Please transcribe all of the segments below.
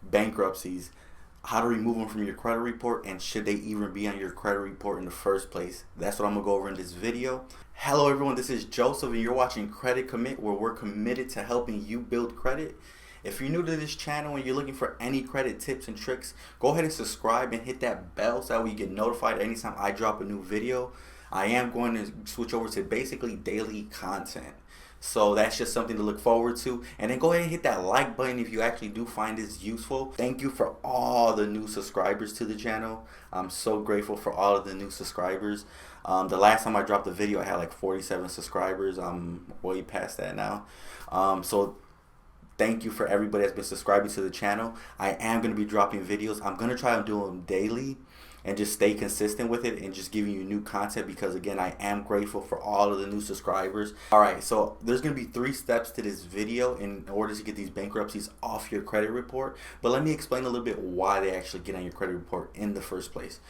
bankruptcies, how to remove them from your credit report, and should they even be on your credit report in the first place. That's what I'm gonna go over in this video. Hello everyone, this is Joseph and you're watching Credit Commit, where we're committed to helping you build credit. If you're new to this channel and you're looking for any credit tips and tricks, go ahead and subscribe and hit that bell so that way you get notified anytime I drop a new video. I am going to switch over to basically daily content. So that's just something to look forward to. And then go ahead and hit that like button if you actually do find this useful. Thank you for all the new subscribers to the channel. I'm so grateful for all of the new subscribers. The last time I dropped a video I had like 47 subscribers. I'm way past that now. So thank you for everybody that's been subscribing to the channel. I am going to be dropping videos. I'm going to try to do them daily and just stay consistent with it and just giving you new content, because again, I am grateful for all of the new subscribers. Alright, so there's going to be 3 steps to this video in order to get these bankruptcies off your credit report. But let me explain a little bit why they actually get on your credit report in the first place.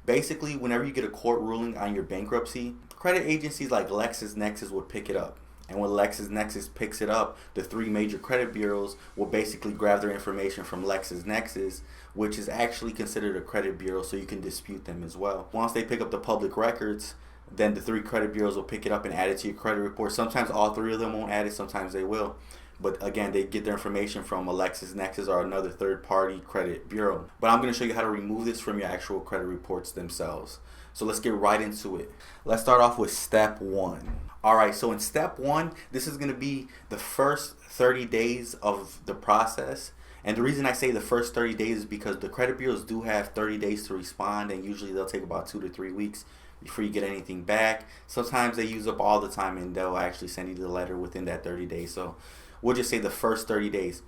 Basically, whenever you get a court ruling on your bankruptcy, credit agencies like LexisNexis would pick it up. And when LexisNexis picks it up, the 3 major credit bureaus will basically grab their information from LexisNexis, which is actually considered a credit bureau, so you can dispute them as well. Once they pick up the public records, then the 3 credit bureaus will pick it up and add it to your credit report. Sometimes all 3 of them won't add it, sometimes they will. But again, they get their information from a LexisNexis or another third-party credit bureau. But I'm going to show you how to remove this from your actual credit reports themselves. So let's get right into it. Let's start off with step 1. Alright, so in step 1, this is going to be the first 30 days of the process. And the reason I say the first 30 days is because the credit bureaus do have 30 days to respond, and usually they'll take about 2 to 3 weeks before you get anything back. Sometimes they use up all the time and they'll actually send you the letter within that 30 days. So we'll just say the first 30 days.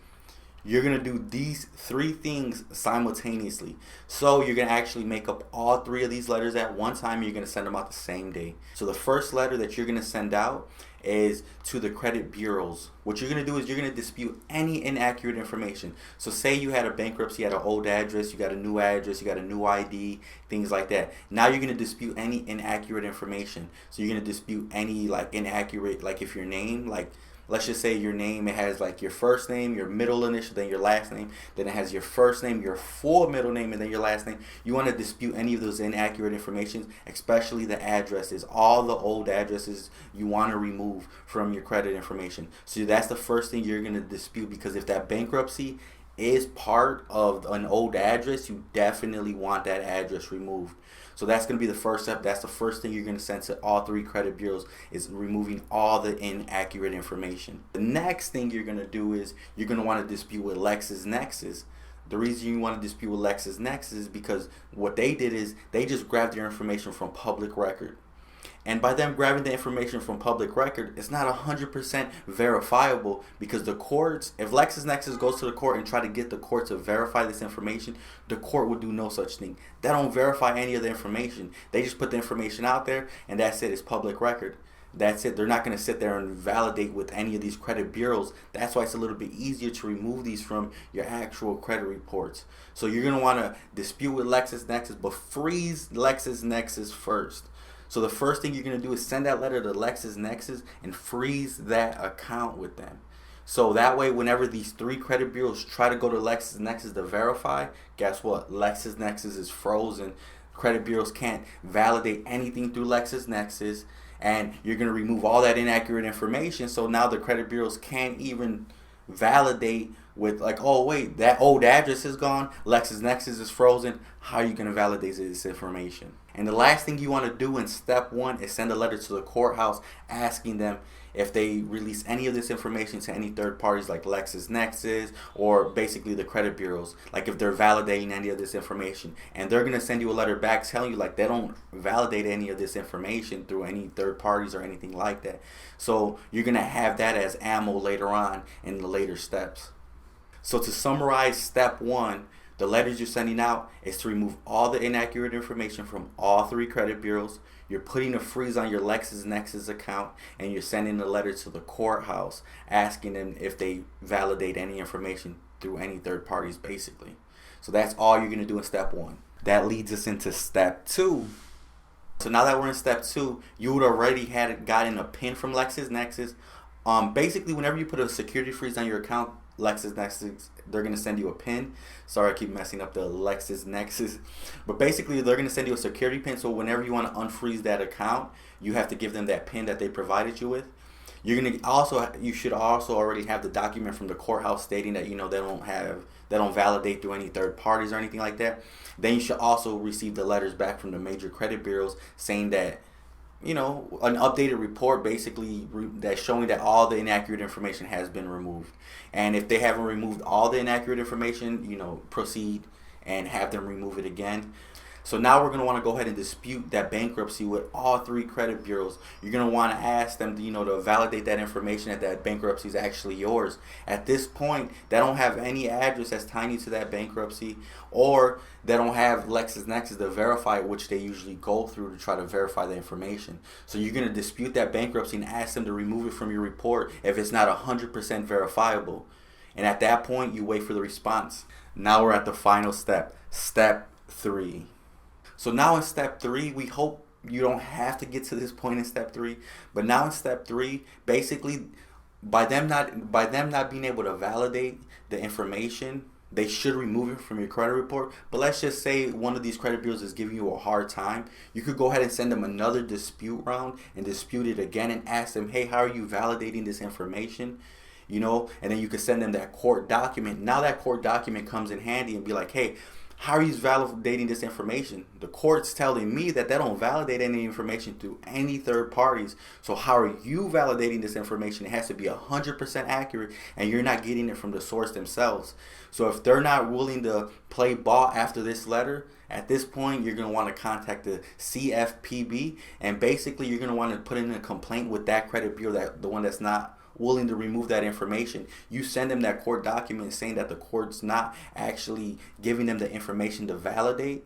You're going to do these 3 things simultaneously. So you're going to actually make up all 3 of these letters at one time. You're going to send them out the same day. So the first letter that you're going to send out is to the credit bureaus. What you're going to do is you're going to dispute any inaccurate information. So say you had a bankruptcy at an old address, you got a new address, you got a new ID, things like that. Now you're going to dispute any inaccurate information. So you're going to dispute any like inaccurate, like if your name, like let's just say your name, it has like your first name, your middle initial, then your last name, then it has your first name, your full middle name, and then your last name. You want to dispute any of those inaccurate information, especially the addresses. All the old addresses you want to remove from your credit information. So that's the first thing you're going to dispute, because if that bankruptcy is part of an old address, you definitely want that address removed. So that's going to be the first step. That's the first thing you're going to send to all 3 credit bureaus, is removing all the inaccurate information. The next thing you're going to do is you're going to want to dispute with LexisNexis. The reason you want to dispute with LexisNexis is because what they did is they just grabbed your information from public record. And by them grabbing the information from public record, it's not 100% verifiable, because the courts, if LexisNexis goes to the court and try to get the court to verify this information, the court would do no such thing. They don't verify any of the information. They just put the information out there and that's it. It's public record. That's it. They're not going to sit there and validate with any of these credit bureaus. That's why it's a little bit easier to remove these from your actual credit reports. So you're going to want to dispute with LexisNexis, but freeze LexisNexis first. So the first thing you're going to do is send that letter to LexisNexis and freeze that account with them. So that way, whenever these 3 credit bureaus try to go to LexisNexis to verify, guess what? LexisNexis is frozen. Credit bureaus can't validate anything through LexisNexis, and you're going to remove all that inaccurate information. So now the credit bureaus can't even validate with like, oh wait, that old address is gone, LexisNexis is frozen. How are you going to validate this information? And the last thing you want to do in step 1 is send a letter to the courthouse asking them if they release any of this information to any third parties like LexisNexis or basically the credit bureaus, like if they're validating any of this information. And they're going to send you a letter back telling you like they don't validate any of this information through any third parties or anything like that. So you're going to have that as ammo later on in the later steps. So to summarize step 1, the letters you're sending out is to remove all the inaccurate information from all 3 credit bureaus. You're putting a freeze on your LexisNexis account, and you're sending a letter to the courthouse asking them if they validate any information through any third parties, basically. So that's all you're going to do in step 1. That leads us into step 2. So now that we're in step 2, you would already had gotten a pin from LexisNexis. Basically, whenever you put a security freeze on your account, LexisNexis they're going to send you a pin. Sorry, I keep messing up the lexis nexus. But basically, they're going to send you a security pin. So whenever you want to unfreeze that account, you have to give them that pin that they provided you with. You should also already have the document from the courthouse stating that, they don't validate through any third parties or anything like that. Then you should also receive the letters back from the major credit bureaus saying that, an updated report basically that's showing that all the inaccurate information has been removed. And if they haven't removed all the inaccurate information, proceed and have them remove it again. So now we're going to want to go ahead and dispute that bankruptcy with all 3 credit bureaus. You're going to want to ask them, to validate that information that bankruptcy is actually yours. At this point, they don't have any address that's tying you to that bankruptcy, or they don't have LexisNexis to verify it, which they usually go through to try to verify the information. So you're going to dispute that bankruptcy and ask them to remove it from your report if it's not 100% verifiable. And at that point, you wait for the response. Now we're at the final step, step 3. So now in step 3, we hope you don't have to get to this point in step 3. But now in step 3, basically, by them not being able to validate the information, they should remove it from your credit report. But let's just say one of these credit bureaus is giving you a hard time. You could go ahead and send them another dispute round and dispute it again and ask them, hey, how are you validating this information? And then you could send them that court document. Now that court document comes in handy and be like, hey, how are you validating this information? The court's telling me that they don't validate any information through any third parties. So how are you validating this information? It has to be 100% accurate, and you're not getting it from the source themselves. So if they're not willing to play ball after this letter, at this point, you're going to want to contact the CFPB, and basically you're going to want to put in a complaint with that credit bureau, the one that's not willing to remove that information. You send them that court document saying that the court's not actually giving them the information to validate,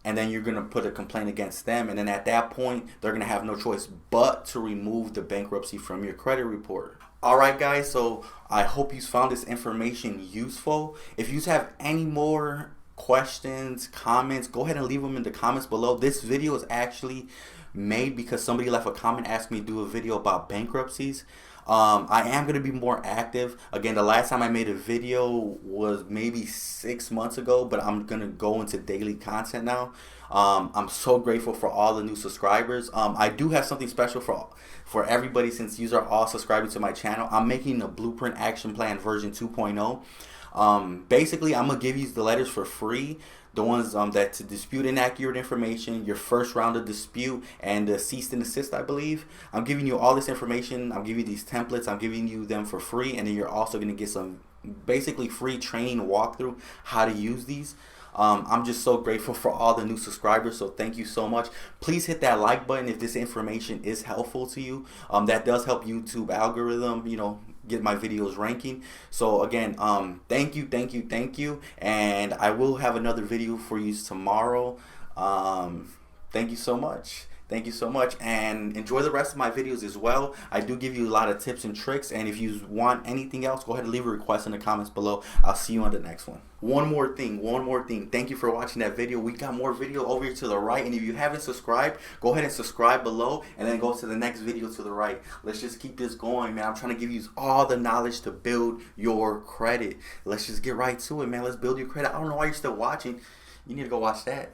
and then you're going to put a complaint against them, and then at that point they're going to have no choice but to remove the bankruptcy from your credit report. Alright guys, so I hope you found this information useful. If you have any more questions, comments, go ahead and leave them in the comments below. This video is actually made because somebody left a comment asking me to do a video about bankruptcies. I am going to be more active. Again, the last time I made a video was maybe 6 months ago, but I'm going to go into daily content now. I'm so grateful for all the new subscribers. I do have something special for everybody since you are all subscribing to my channel. I'm making a Blueprint Action Plan version 2.0. Basically, I'm going to give you the letters for free. The ones that to dispute inaccurate information, your first round of dispute, and the cease and desist, I believe. I'm giving you all this information. I'm giving you these templates. I'm giving you them for free, and then you're also going to get some basically free training walkthrough how to use these. I'm just so grateful for all the new subscribers, so thank you so much. Please hit that like button if this information is helpful to you. That does help YouTube algorithm, get my videos ranking. So again, thank you, and I will have another video for you tomorrow. Thank you so much, and enjoy the rest of my videos as well. I do give you a lot of tips and tricks, and if you want anything else, go ahead and leave a request in the comments below. I'll see you on the next one. One more thing, thank you for watching that video. We got more video over here to the right, and if you haven't subscribed, go ahead and subscribe below, and then go to the next video to the right. Let's just keep this going, man. I'm trying to give you all the knowledge to build your credit. Let's just get right to it, man. Let's build your credit. I don't know why you're still watching. You need to go watch that.